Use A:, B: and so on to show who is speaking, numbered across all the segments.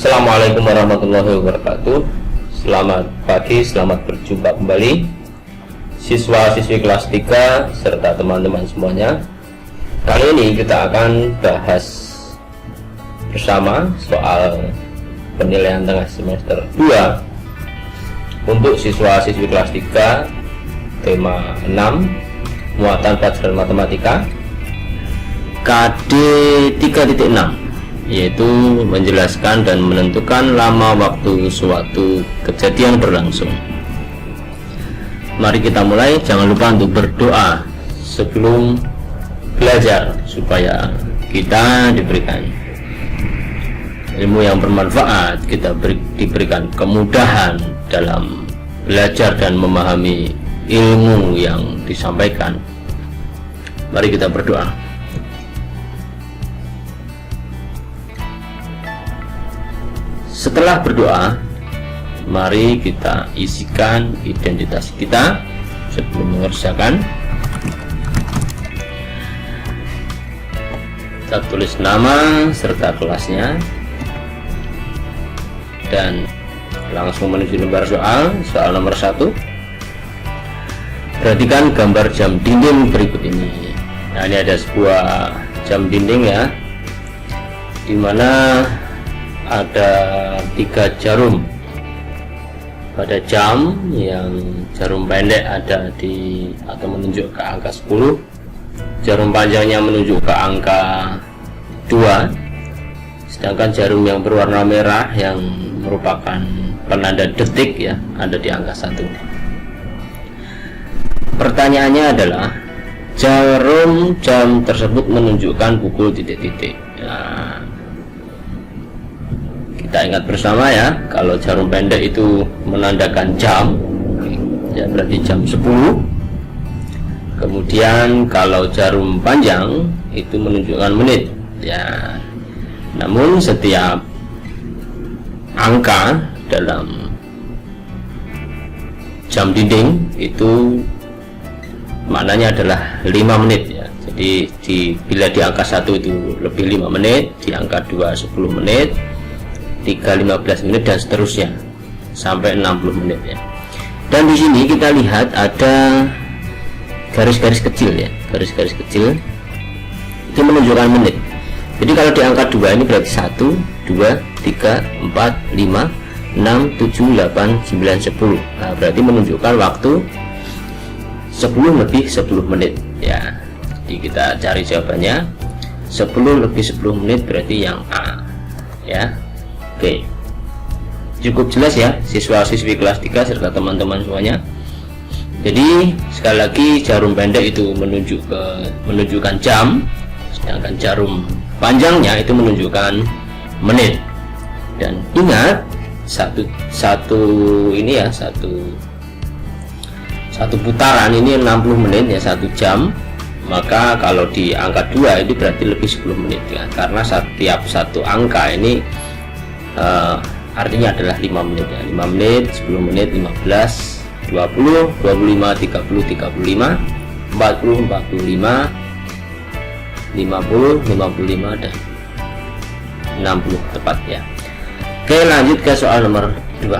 A: Assalamualaikum warahmatullahi wabarakatuh. Selamat pagi, selamat berjumpa kembali siswa-siswi kelas 3 serta teman-teman semuanya. Kali ini kita akan bahas bersama soal penilaian tengah semester 2 untuk siswa-siswi kelas 3, tema 6, muatan pelajaran matematika KD 3.6, yaitu menjelaskan dan menentukan lama waktu suatu kejadian berlangsung. Mari kita mulai. Jangan lupa untuk berdoa sebelum belajar supaya kita diberikan ilmu yang bermanfaat, kita diberikan kemudahan dalam belajar dan memahami ilmu yang disampaikan. Mari kita berdoa. Setelah berdoa, mari kita isikan identitas kita sebelum mengerjakan. Kita tulis nama serta kelasnya dan langsung menuju lembar soal nomor 1. Perhatikan gambar jam dinding berikut ini. Nah, ini ada sebuah jam dinding ya, dimana ada 3 jarum pada jam. Yang jarum pendek ada di atau menunjuk ke angka 10, jarum panjangnya menunjuk ke angka 2, sedangkan jarum yang berwarna merah yang merupakan penanda detik ya ada di angka 1. Pertanyaannya adalah jarum jam tersebut menunjukkan pukul titik-titik. Nah, kita ingat bersama ya, kalau jarum pendek itu menandakan jam ya berarti jam 10. Kemudian kalau jarum panjang itu menunjukkan menit ya. Namun setiap angka dalam jam dinding itu maknanya adalah 5 menit ya. Jadi bila di angka 1 itu lebih 5 menit, di angka 2 10 menit, 3 15 menit dan seterusnya sampai 60 menit ya. Dan di sini kita lihat ada garis-garis kecil ya, garis-garis kecil itu menunjukkan menit. Jadi kalau di angka 2 ini berarti 1 2 3 4 5 6 7 8 9 10. Nah, berarti menunjukkan waktu 10 lebih 10 menit ya. Jadi kita cari jawabannya. 10 lebih 10 menit berarti yang A ya. Oke, cukup jelas ya siswa-siswi kelas 3 serta teman-teman semuanya. Jadi sekali lagi, jarum pendek itu menunjukkan jam, sedangkan jarum panjangnya itu menunjukkan menit. Dan ingat satu ini ya, satu putaran ini 60 menit ya, 1 jam. Maka kalau di angka 2 itu berarti lebih 10 menit ya, karena setiap satu angka ini artinya adalah 5 menit ya. 5 menit, 10 menit, 15, 20, 25, 30, 35, 40, 45, 50, 55 dan 60 tepat ya. Oke, lanjut ke soal nomor 2.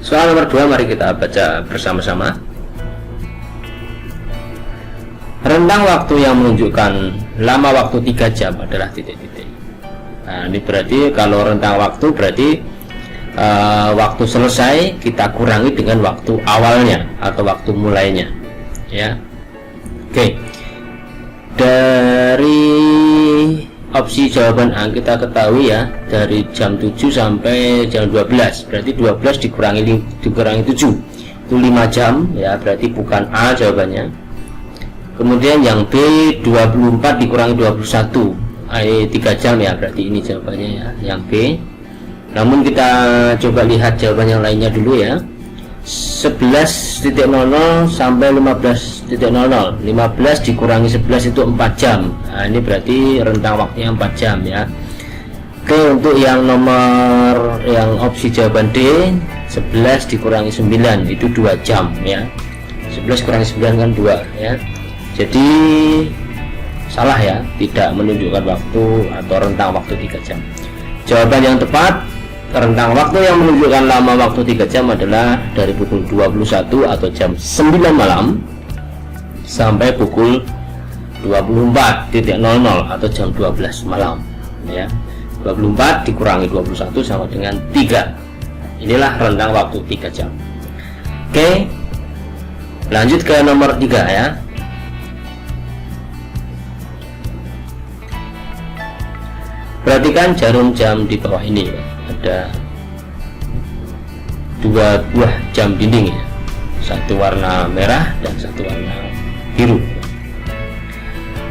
A: Soal nomor 2 mari kita baca bersama-sama. Rentang waktu yang menunjukkan lama waktu 3 jam adalah titik-titik. Nah, ini berarti kalau rentang waktu berarti waktu selesai kita kurangi dengan waktu awalnya atau waktu mulainya ya. Oke, dari opsi jawaban A kita ketahui ya, dari jam 7 sampai jam 12 berarti 12 dikurangi 7 itu 5 jam ya, berarti bukan A jawabannya. Kemudian yang B 24 dikurangi 21 3 jam ya, berarti ini jawabannya ya, yang B. Namun kita coba lihat jawaban yang lainnya dulu ya. 11.00 sampai 15.00, 15 dikurangi 11 itu 4 jam. Nah, ini berarti rentang waktunya 4 jam ya. Oke, untuk yang opsi jawaban D 11 dikurangi 9 itu 2 jam ya. 11 kurangi 9 kan 2 ya. Jadi salah ya, tidak menunjukkan waktu atau rentang waktu 3 jam. Jawaban yang tepat, rentang waktu yang menunjukkan lama waktu 3 jam adalah dari pukul 21 atau jam 9 malam sampai pukul 24.00 atau jam 12 malam ya. 24 dikurangi 21 sama dengan 3. Inilah rentang waktu 3 jam. Oke, lanjut ke nomor 3 ya. Perhatikan jarum jam di bawah ini ya. Ada 2 buah jam dinding ya, satu warna merah dan satu warna biru.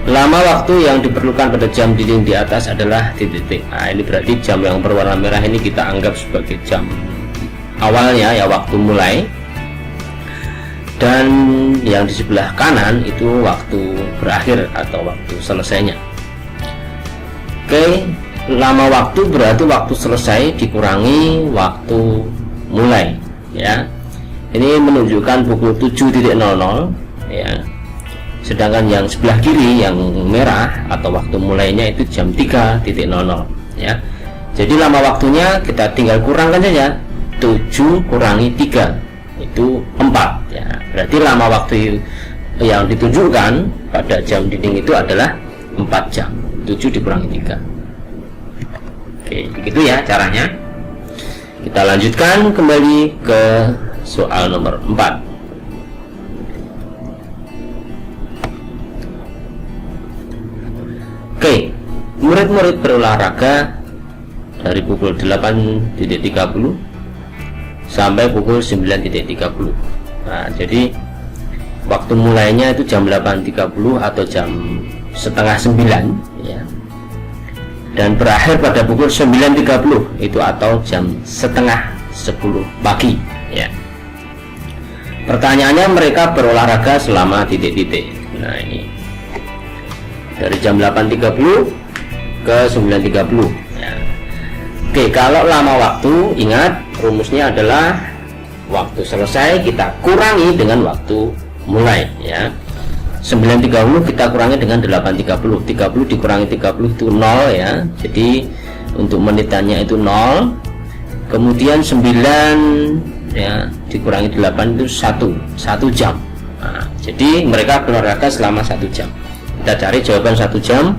A: Lama waktu yang diperlukan pada jam dinding di atas adalah titik-titik. Nah, ini berarti jam yang berwarna merah ini kita anggap sebagai jam awalnya ya, waktu mulai, dan yang di sebelah kanan itu waktu berakhir atau waktu selesainya. Oke, lama waktu berarti waktu selesai dikurangi waktu mulai ya. Ini menunjukkan pukul 7.00 ya. Sedangkan yang sebelah kiri yang merah atau waktu mulainya itu jam 3.00 ya. Jadi lama waktunya kita tinggal kurangkan saja, 7 kurangi 3 itu 4 ya. Berarti lama waktu yang ditunjukkan pada jam dinding itu adalah 4 jam. 7 dikurangi 3. Oke, begitu ya caranya. Kita lanjutkan kembali ke soal nomor 4. Oke, murid-murid berolahraga dari pukul 8.30 sampai pukul 9.30. Nah, jadi waktu mulainya itu jam 8.30 atau jam setengah 9 ya, dan berakhir pada pukul 9.30 itu atau jam setengah 10 pagi ya. Pertanyaannya, mereka berolahraga selama titik-titik. Nah, ini dari jam 8.30 ke 9.30 ya. Oke, kalau lama waktu, ingat rumusnya adalah waktu selesai kita kurangi dengan waktu mulai ya. 9.30 kita kurangi dengan 8.30. 30 dikurangi 30 itu 0 ya. Jadi untuk menitannya itu 0. Kemudian 9 ya dikurangi 8 itu 1 jam. Nah, jadi mereka berolahraga selama 1 jam. Kita cari jawaban 1 jam,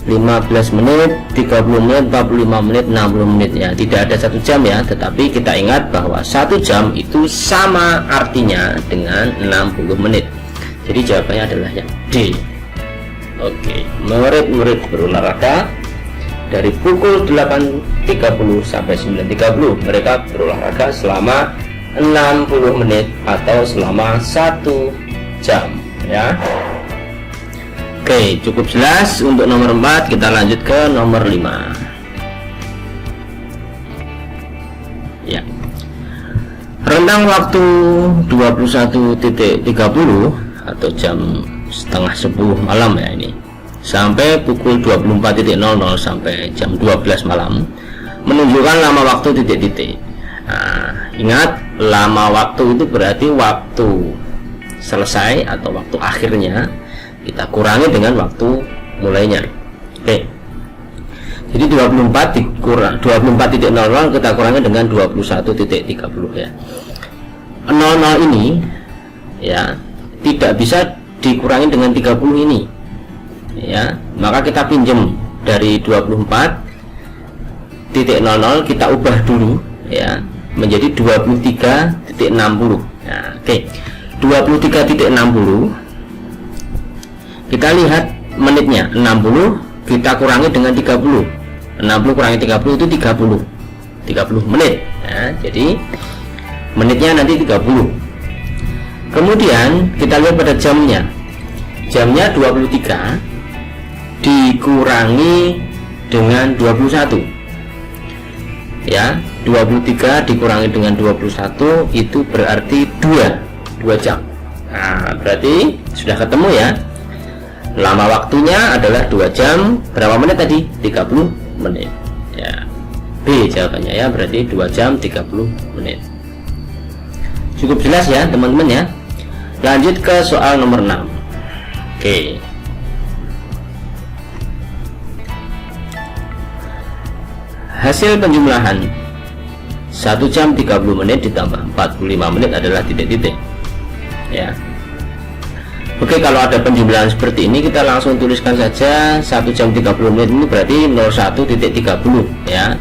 A: 15 menit, 30 menit, 45 menit, 60 menit ya. Tidak ada 1 jam ya, tetapi kita ingat bahwa 1 jam itu sama artinya dengan 60 menit. Jadi jawabannya adalah yang D. Oke, murid-murid berolahraga dari pukul 8.30 sampai 9.30. Mereka berolahraga selama 60 menit atau selama 1 jam ya. Oke, cukup jelas untuk nomor 4. Kita lanjut ke nomor 5 ya. Rentang waktu 21.30 atau jam setengah 10 malam ya ini, sampai pukul 24.00 sampai jam 12 malam menunjukkan lama waktu titik-titik. Nah, ingat lama waktu itu berarti waktu selesai atau waktu akhirnya kita kurangi dengan waktu mulainya. Oke, jadi 24 dikurang 24.00 kita kurangi dengan 21.30 ya. 00 ini ya tidak bisa dikurangi dengan 30 ini ya, maka kita pinjam dari 24.00 kita ubah dulu ya menjadi 23.60 ya. Oke, 23.60 kita lihat menitnya 60 kita kurangi dengan 30. 60 kurangi 30 itu 30 menit ya. Jadi menitnya nanti 30. Kemudian kita lihat pada jamnya. Jamnya 23 dikurangi dengan 21 ya. 23 dikurangi dengan 21 itu berarti 2 jam. Nah, berarti sudah ketemu ya. Lama waktunya adalah 2 jam. Berapa menit tadi? 30 menit ya. B jawabannya ya, berarti 2 jam 30 menit. Cukup jelas ya teman-teman ya. Lanjut ke soal nomor 6. Oke, hasil penjumlahan 1 jam 30 menit ditambah 45 menit adalah titik-titik ya. Oke, kalau ada penjumlahan seperti ini kita langsung tuliskan saja 1 jam 30 menit ini berarti 01.30 ya,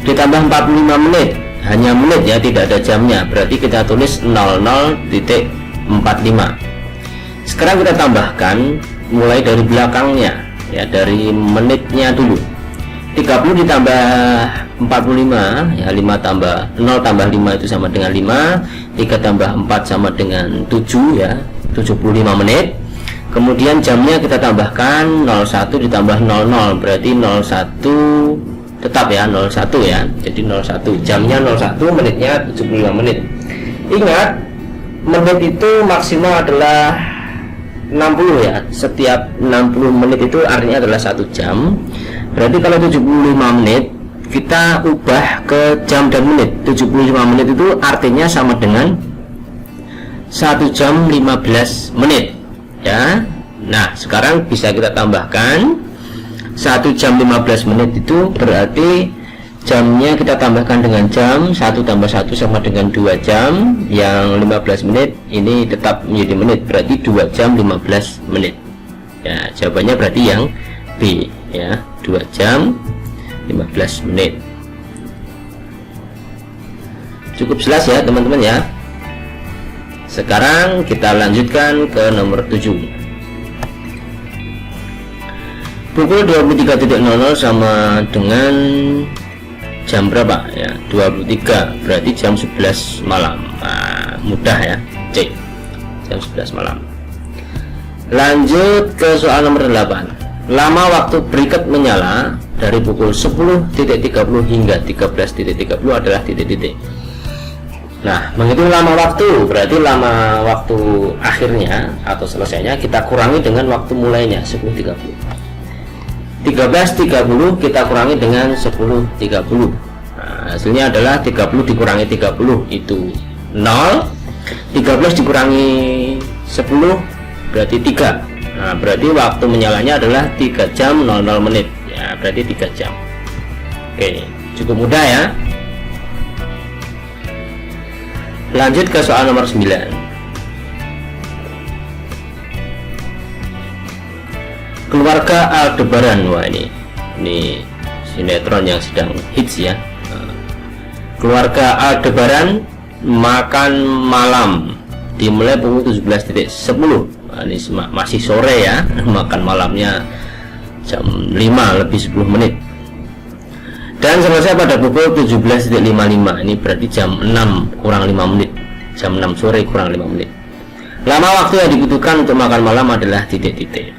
A: ditambah 45 menit, hanya menit ya, tidak ada jamnya, berarti kita tulis 00.45. Sekarang kita tambahkan mulai dari belakangnya ya, dari menitnya dulu. 30 ditambah 45 ya, 5 tambah 0 tambah 5 itu sama dengan 5, 3 tambah 4 sama dengan 7 ya, 75 menit. Kemudian jamnya kita tambahkan 01 ditambah 00 berarti 01 tetap ya, 01 ya, jadi 01, jamnya 01, menitnya 75 menit. Ingat, menit itu maksimal adalah 60 ya, setiap 60 menit itu artinya adalah 1 jam. Berarti kalau 75 menit kita ubah ke jam dan menit, 75 menit itu artinya sama dengan 1 jam 15 menit ya. Nah, sekarang bisa kita tambahkan 1 jam 15 menit itu berarti jamnya kita tambahkan dengan jam, 1 tambah 1 sama dengan 2 jam, yang 15 menit ini tetap menjadi menit, berarti 2 jam 15 menit ya. Jawabannya berarti yang B ya, 2 jam 15 menit. Cukup jelas ya teman-teman ya. Sekarang kita lanjutkan ke nomor 7. Pukul 23.00 sama dengan jam berapa ya? 23, berarti jam 11 malam. Nah, mudah ya, C, jam 11 malam. Lanjut ke soal nomor 8. Lama waktu berikat menyala dari pukul 10.30 hingga 13.30 adalah titik-titik. Nah, menghitung lama waktu berarti lama waktu akhirnya atau selesainya kita kurangi dengan waktu mulainya 10.30. 13.30 kita kurangi dengan 10.30. Nah, hasilnya adalah 30 dikurangi 30 itu 0. 13 dikurangi 10 berarti 3. Nah, berarti waktu menyalanya adalah 3 jam 00 menit ya, berarti 3 jam. Oke, cukup mudah ya. Lanjut ke soal nomor 9. Keluarga Aldebaran. Wah, ini sinetron yang sedang hits ya. Keluarga Aldebaran makan malam dimulai pukul 17.10. Nah, ini masih sore ya, makan malamnya jam 5 lebih 10 menit dan selesai pada pukul 17.55. Ini berarti jam 6 kurang 5 menit, jam 6 sore kurang 5 menit. Lama waktu yang dibutuhkan untuk makan malam adalah titik-titik.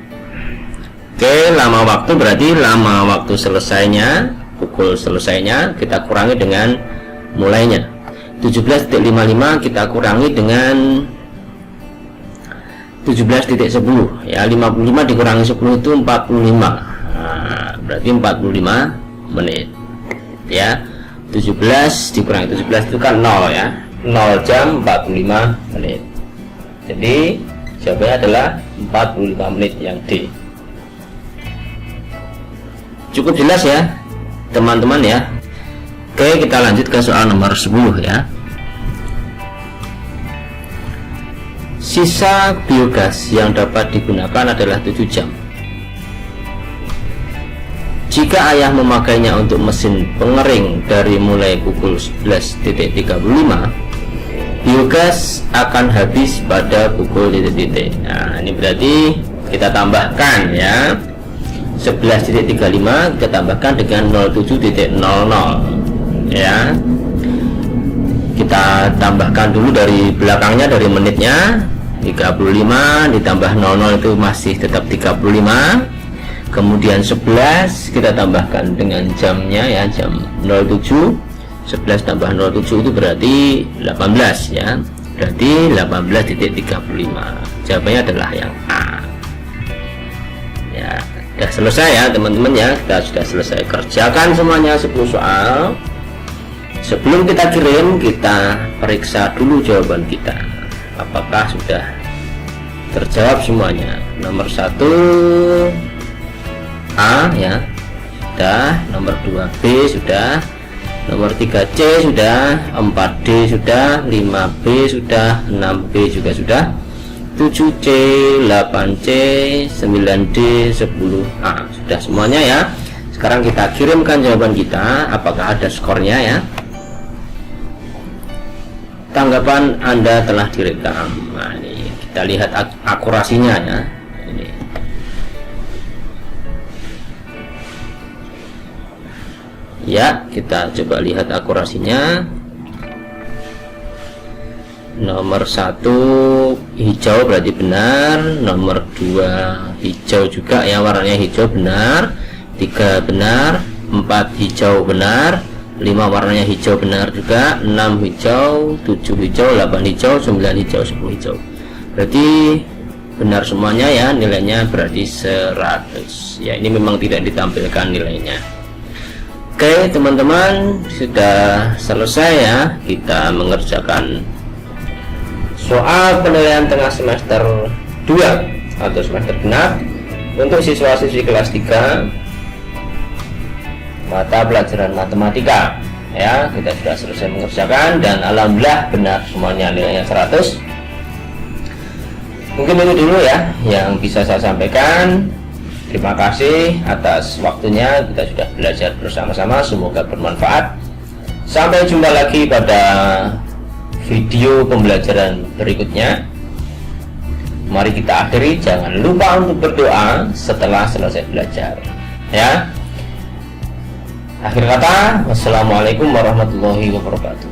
A: Oke, lama waktu berarti lama waktu selesainya, pukul selesainya kita kurangi dengan mulainya. 17.55 kita kurangi dengan 17.10 ya, 55 dikurangi 10 itu 45. Nah, berarti 45 menit ya. 17 dikurangi 17 itu kan 0 ya, 0 jam 45 menit. Jadi jawabannya adalah 45 menit yang D. Cukup jelas ya teman-teman ya. Oke, kita lanjut ke soal nomor 10 ya. Sisa biogas yang dapat digunakan adalah 7 jam. Jika ayah memakainya untuk mesin pengering dari mulai pukul 11.35, biogas akan habis pada pukul titik-titik. Nah, ini berarti kita tambahkan ya, 11.35 kita tambahkan dengan 07.00 ya. Kita tambahkan dulu dari belakangnya, dari menitnya 35 ditambah 00 itu masih tetap 35. Kemudian 11 kita tambahkan dengan jamnya ya, jam 07. 11 tambah 07 itu berarti 18 ya, berarti 18.35. Jawabannya adalah yang A ya. Sudah selesai ya teman-teman ya, kita sudah selesai kerjakan semuanya 10 soal. Sebelum kita kirim, kita periksa dulu jawaban kita apakah sudah terjawab semuanya. Nomor 1 A ya, sudah, nomor 2B sudah, nomor 3C sudah, 4D sudah, 5B sudah, 6B juga sudah, 7C, 8C, 9D, 10A sudah semuanya ya. Sekarang kita kirimkan jawaban kita, apakah ada skornya ya. Tanggapan Anda telah direkam. Nah, ini kita lihat akurasinya ya. Ini. Ya, kita coba lihat akurasinya. Nomor 1 hijau berarti benar, nomor 2 hijau juga ya, warnanya hijau benar, 3 benar, 4 hijau benar, 5 warnanya hijau benar juga, 6 hijau, 7 hijau, 8 hijau, 9 hijau, 10 hijau. Berarti benar semuanya ya, nilainya berarti 100. Ya, ini memang tidak ditampilkan nilainya. Oke teman-teman, sudah selesai ya kita mengerjakan soal penilaian tengah semester 2 atau semester genap untuk siswa-siswi kelas 3 mata pelajaran matematika ya. Kita sudah selesai mengerjakan dan alhamdulillah benar semuanya, nilainya 100. Mungkin itu dulu ya yang bisa saya sampaikan. Terima kasih atas waktunya, kita sudah belajar bersama-sama, semoga bermanfaat. Sampai jumpa lagi pada video pembelajaran berikutnya. Mari kita akhiri, jangan lupa untuk berdoa setelah selesai belajar ya. Akhir kata, wassalamualaikum warahmatullahi wabarakatuh.